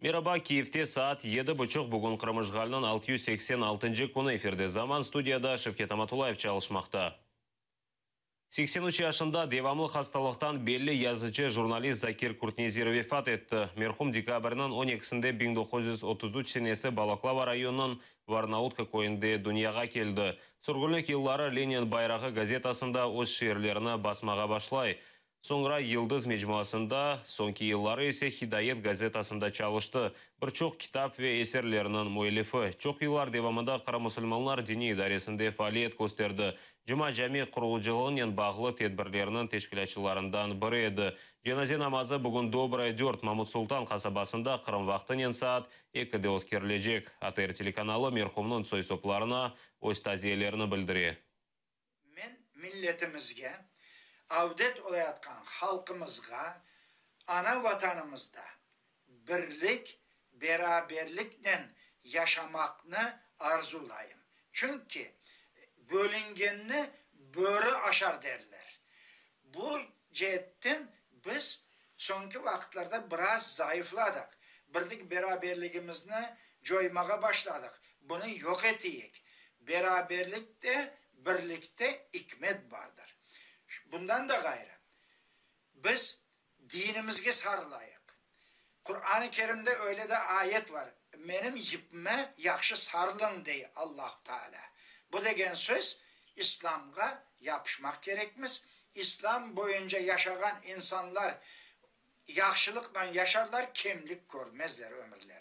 Merhaba, Kiyev'te saat 7.30 bugün Kırmışgal'ın 686. konu efirde. Zaman studiyada Şevket Amatulayev çalışmakta. 83 yaşında devamlı hastalıktan belli yazıcı jurnalist Zakir Kurtnezirov vefat etti. Merhum dekabrının 12'sinde 1933 senesi Balaklava rayonunun Varnautka koyunda dünyaya geldi. Sürgünlük yılları Lenin Bayrağı gazetasında öz şiirlerini basmağa başlay. Sonra Yıldız Mecmuasında, sonki yılları ise Hidayet gazetasında çalıştı. Birçok kitap ve eserlerinin müellifi. Çok yıllar devamında Kara Müslümanlar Dini İdaresi'nde faaliyet gösterdi. Cuma Cami kuruluculuğunun bağlı tedbirlerinin teşkilatçılarından biri edi. Cenaze namazı bugün Dobraya 4 Mahmut Sultan kasabasında Kırım vaktinin saat 2'de ötkerilecek. ATR telekanalı merhumunun soysoplarına öz taziyelerini bildiriyor. Men milletimizge, avdet olayatkan halkımızga, ana vatanımızda birlik, beraberlikle yaşamakını arzulayım. Çünkü bölüngenini börü aşar derler. Bu cihetten biz sonki vakitlerde biraz zayıfladık. Birlik beraberliğimizni coymağa başladık. Bunu yok etiyik. Beraberlikte, birlikte hikmet vardır. Bundan da gayrı biz dinimizge sarılayık. Kur'an-ı Kerim'de öyle de ayet var. Benim yipme yakşı sarılın diye Allah Teala. Bu degen söz İslam'a yapışmak gerekmez. İslam boyunca yaşayan insanlar yakşılıkla yaşarlar, kemlik görmezler ömürlerinde.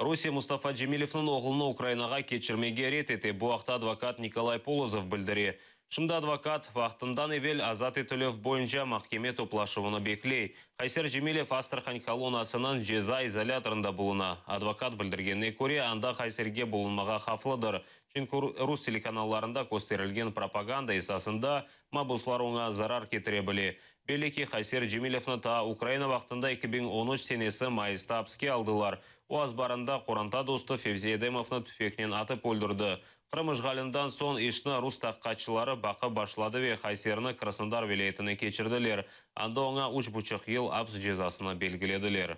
Rusия Mustafa Cemilev'nin oğlunu Ukraynaga keçirmege ret eti. Bu haqda advokat Nikolay Polozov bildiri. Şimdi advokat vaqtından evvel azat etilov boyunca mahkeme toplaşıvını bekley. Kayser Cemilev Astrakhan kolonasının ceza izolatorunda buluna. Advokat bildirgenine göre anda Kayserge bulunmağa haflıdır. Çünkü Rus telekanallarında gösterilgen propaganda esasında mabuslar ona zarar getirebilir. Belli ki Kayser Cemilev'ni ta Ukrayna vaqtında 2013 senesi Mayıs'ta hapsga aldılar. O azbarında Koranta dostu Fevzi Edemov'ni tüfekten atıp öldürdü. Kırım işgalinden son işini Rus taqqatçıları bakı başladı ve Kayser'ini Krasnodar vilayetine geçirdiler. Anda ona 3,5 yıl haps cezasını belgilediler.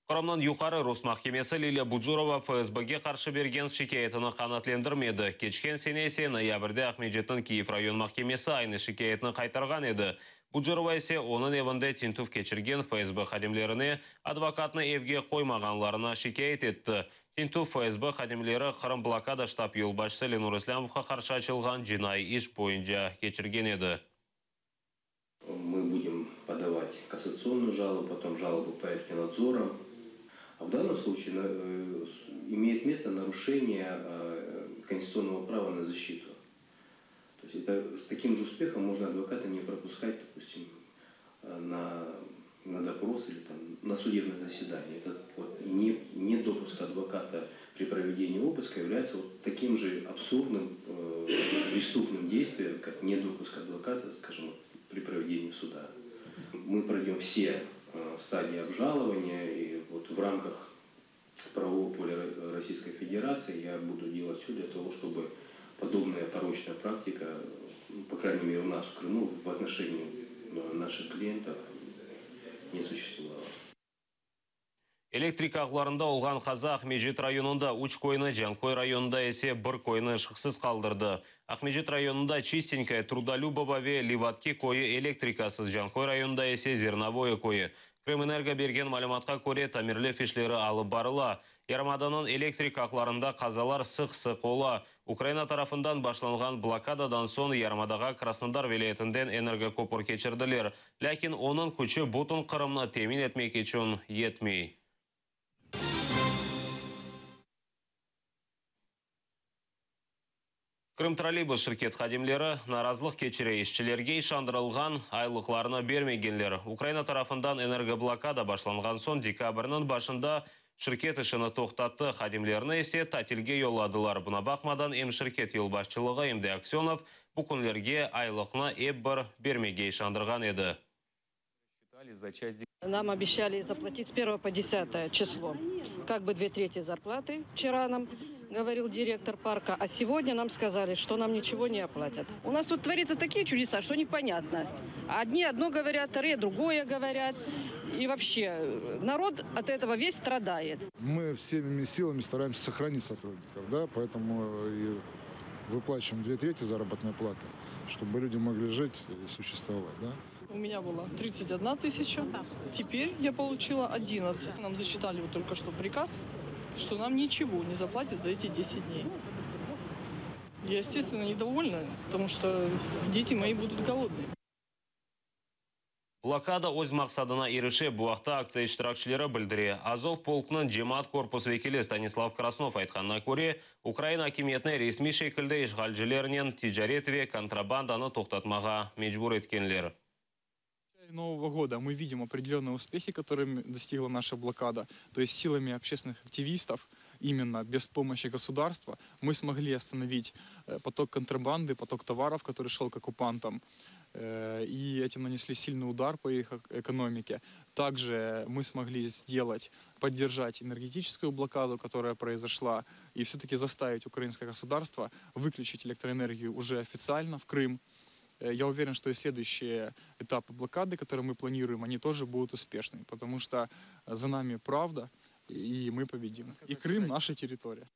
Kırım'dan yukarı Rus mahkemesi Liliya Bujurova FSB'ge karşı bergen şikayetini kanatlendirmedi. Geçken sene ise noyabrda Ahmedjet'in Kiyev rayon mahkemesi aynı şikayetini qaytargan edi. Bujurova ise onun evinde tintuf geçirgen FSB xadimlerini advokatını evge koymaganlarına şikayet etti. Tintuf FSB xadimleri Kırım blokada штаб yolbaşısı Lenur Islamov'a karşı açılgan jinayi iş boyunca geçirgen edi. Мы будем подавать кассационную жалобу, потом жалобу в порядке надзора. А в данном случае имеет место нарушение конституционного права на защиту. То есть это, с таким же успехом можно адвоката не пропускать, допустим, на допрос или там, на судебное заседание. Это вот, недопуск адвоката при проведении обыска является вот таким же абсурдным, преступным действием, как недопуск адвоката, скажем, при проведении суда. Мы пройдем все стадии обжалования, и вот в рамках правового поля Российской Федерации я буду делать все для того, чтобы подобная порочная практика, по крайней мере у нас в Крыму, в отношении наших клиентов не существовала. Elektrik ağlarında olgan qaza Ahmedjet rayonunda 3 koyunu, Jankoy rayonunda ise 1 koyunu ışıksız kaldırdı. Ahmedjet rayonunda Чистенькая, Трудолюбова ve Livatki koyu elektrikasız, Jankoy rayonunda ise Zernovoye koyu. Kremэнерго bergen malumatqa ko'ra ta'mirlash ishlari alib barila. Yarımadanın elektrik ağlarında qazalar sık ola. Ukrayna tarafından başlangan blokadadan son Yarımadaga Krasnodar vilayetinden energokopor keçirdiler. Lakin onun kuchi butun Kırımni temin etmek için yetmey. Kırım trolleybus şirket xadimleri narazılıq keçire işçilerge işandırılgan aylıqlarını bermegenler. Ukrayna tarafından energoblokada başlangan son dekabrının başında şirket işini toxtattı. Xadimlerini ise tatilge yolladılar. Buna bakmadan hem şirket yol başçılığı hem de Aksionov bu kunlerge aylıqını ebbir bermege işandırgan edi. Нам обещали заплатить с 1 по 10 число. Как бы 2/3 зарплаты вчера нам говорил директор парка, а сегодня нам сказали, что нам ничего не оплатят. У нас тут творятся такие чудеса, что непонятно. Одни одно говорят, вторые другое говорят. И вообще, народ от этого весь страдает. Мы всеми силами стараемся сохранить сотрудников, да, поэтому и выплачиваем 2/3 заработной платы, чтобы люди могли жить и существовать, да. У меня было 31 000, теперь я получила 11. Нам зачитали вот только что приказ, что нам ничего не заплатят за эти 10 дней. Я, естественно, недовольна, потому что дети мои будут голодные. Блокада өз мақсадына ереше буақта акция иштиракчылары білдіре. Азов полкының жемаат корпус векілі Станислав Краснов айтқанына көре, Украина акимиетіне ресми шекілді ишғалжилерінен тижарет ве контрабанданы тоқтатмаға мечбур еткенлер. Нового года мы видим определенные успехи, которые достигла наша блокада. То есть силами общественных активистов, именно без помощи государства, мы смогли остановить поток контрабанды, поток товаров, который шел к оккупантам. И этим нанесли сильный удар по их экономике. Также мы смогли поддержать энергетическую блокаду, которая произошла, и все-таки заставить украинское государство выключить электроэнергию уже официально в Крым. Я уверен, что и следующие этапы блокады, которые мы планируем, они тоже будут успешными, потому что за нами правда, и мы победим. И Крым — наша территория.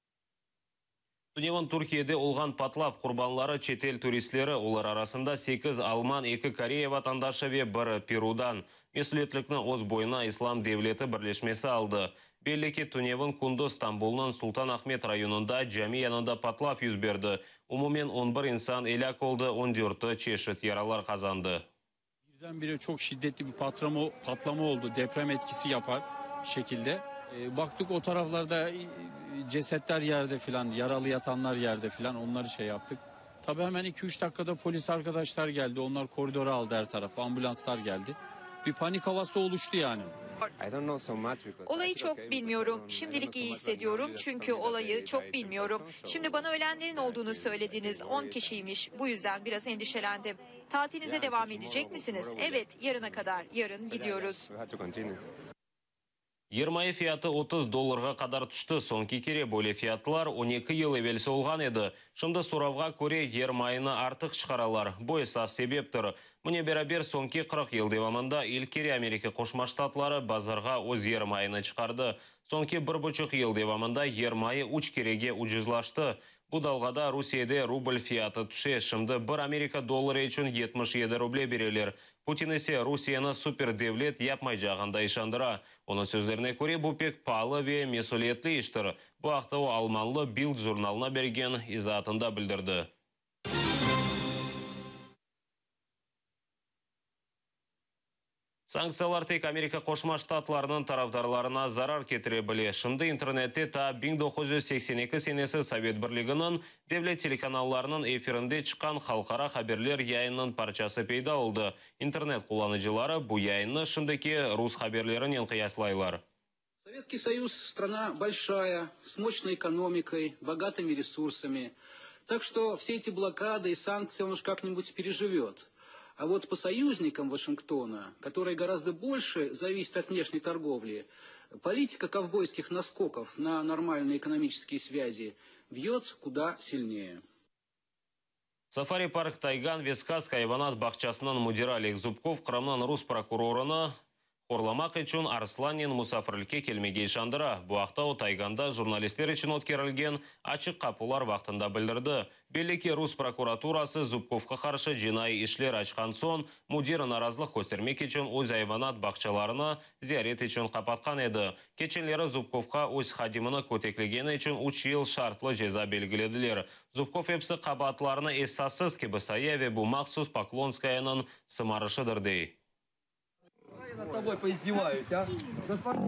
Туневан Түркияде олған патлав құрбанлары четел туристлері, олар арасында 8 Алман, 2 Корея ватандашы ве 1 Перудан. Месулетлікні оз бойына Ислам девлеті бірлешмесі алды. Беллеке Туневан Кунду Стамбулның Султан Ахмет районында жами янында патлав yüz берді. Umumen 11 insan elak oldu, 14'ü çeşit yaralar kazandı. Birdenbire çok şiddetli bir patlama oldu. Deprem etkisi yapar şekilde. Baktık o taraflarda cesetler yerde filan, yaralı yatanlar yerde filan, onları şey yaptık. Tabii hemen 2-3 dakikada polis arkadaşlar geldi. Onlar koridora aldı her tarafı. Ambulanslar geldi. Bir panik havası oluştu yani. Olayı çok bilmiyorum. Şimdilik iyi hissediyorum çünkü olayı çok bilmiyorum. Şimdi bana ölenlerin olduğunu söylediniz. 10 kişiymiş. Bu yüzden biraz endişelendim. Tatilinize devam edecek misiniz? Evet, yarına kadar. Yarın gidiyoruz. Ермайы фияты $30 қадар түшті. Сонки кере бөле фиятлар 12 ел евелісі олған еді. Шымды сұравға көре ермайыны артық шығаралар. Бой сaf себептір. Мұне берабер сонки 40 ел девамында илкере Америка Қошма Штатлары базарға өз ермайыны шығарды. Сонки 1,5 ел девамында ермайы уч кереге уджызлашты. Бұл далғада Русияде рубль фияты түше. Шымды 1 Америка доллары үшін 77 рубле берелер. Путин есе Русияны супер девлет япмай жағында ишандыра. Оның сөздеріне көре бұл пек палы ве месулетлі іштір. Бұл ақтауы Алманлы Билд журналына берген изатында білдірді. Санкциялар тек Америка Қошма Штатларының тарафдарларына зарар кетіре біле. Шымды интернетте та 1982 сенесі Совет Бірлігінің девлет телеканалларының эфирінде шыққан халқара хаберлер яйынның парчасы пейда олды. Интернет қоланыcıları бұл яйынны шымдеке рус хаберлерінен қияслайлар. Советский Союз – страна большая, с мощной экономикой, богатыми ресурсами. Так что все эти блокады и санкции он уж как-нибудь переживет. А вот по союзникам Вашингтона, которые гораздо больше зависят от внешней торговли, политика ковбойских наскоков на нормальные экономические связи бьет куда сильнее. Сафари-парк Тайган Вескас хайванат бақчасынан мудира Олег Зубков құрамынан рус прокурорына қорламақ үшін Арсланин мұсафірлікке келмеге шандыра. Бұақта о Тайганда журналистер үшін өткерілген ашық қапылар вақтында білдірді. Белеке рус прокуратурасы Зубковқа қаршы жинай ішлер ашқан сон, мудир наразылық көстермек үшін өз айванат бақчаларына зиярет үшін қапатқан еді. Кеченлері Зубковқа өз хадимыны көтеклегені үшін 3 ел шартлы жеза белгіледілер. Зубков епсі қабатларына эссасыз кебісая бұл мақсус Поклонскаяның сымарышыдыр дей. Над тобой поиздеваюсь, а? Госпожа,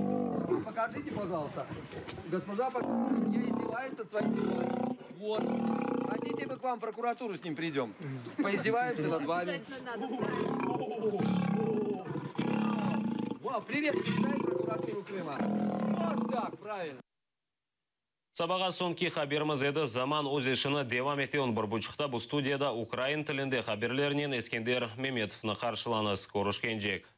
покажите, пожалуйста. Госпожа, я издеваюсь над своим делом. Вот. Хотите, мы к вам в прокуратуру с ним придем? Поиздеваемся над вами. Вау, привет, представляете прокуратуру Крыма? Вот так, правильно. Сабаға сонки хаберіміз еді заман өз ешіні девам етеуін бір бұчықта бұл студияда Украин тілінде хаберлерінен Ескендер Меметовны қаршыланыз. Көрішкен жек.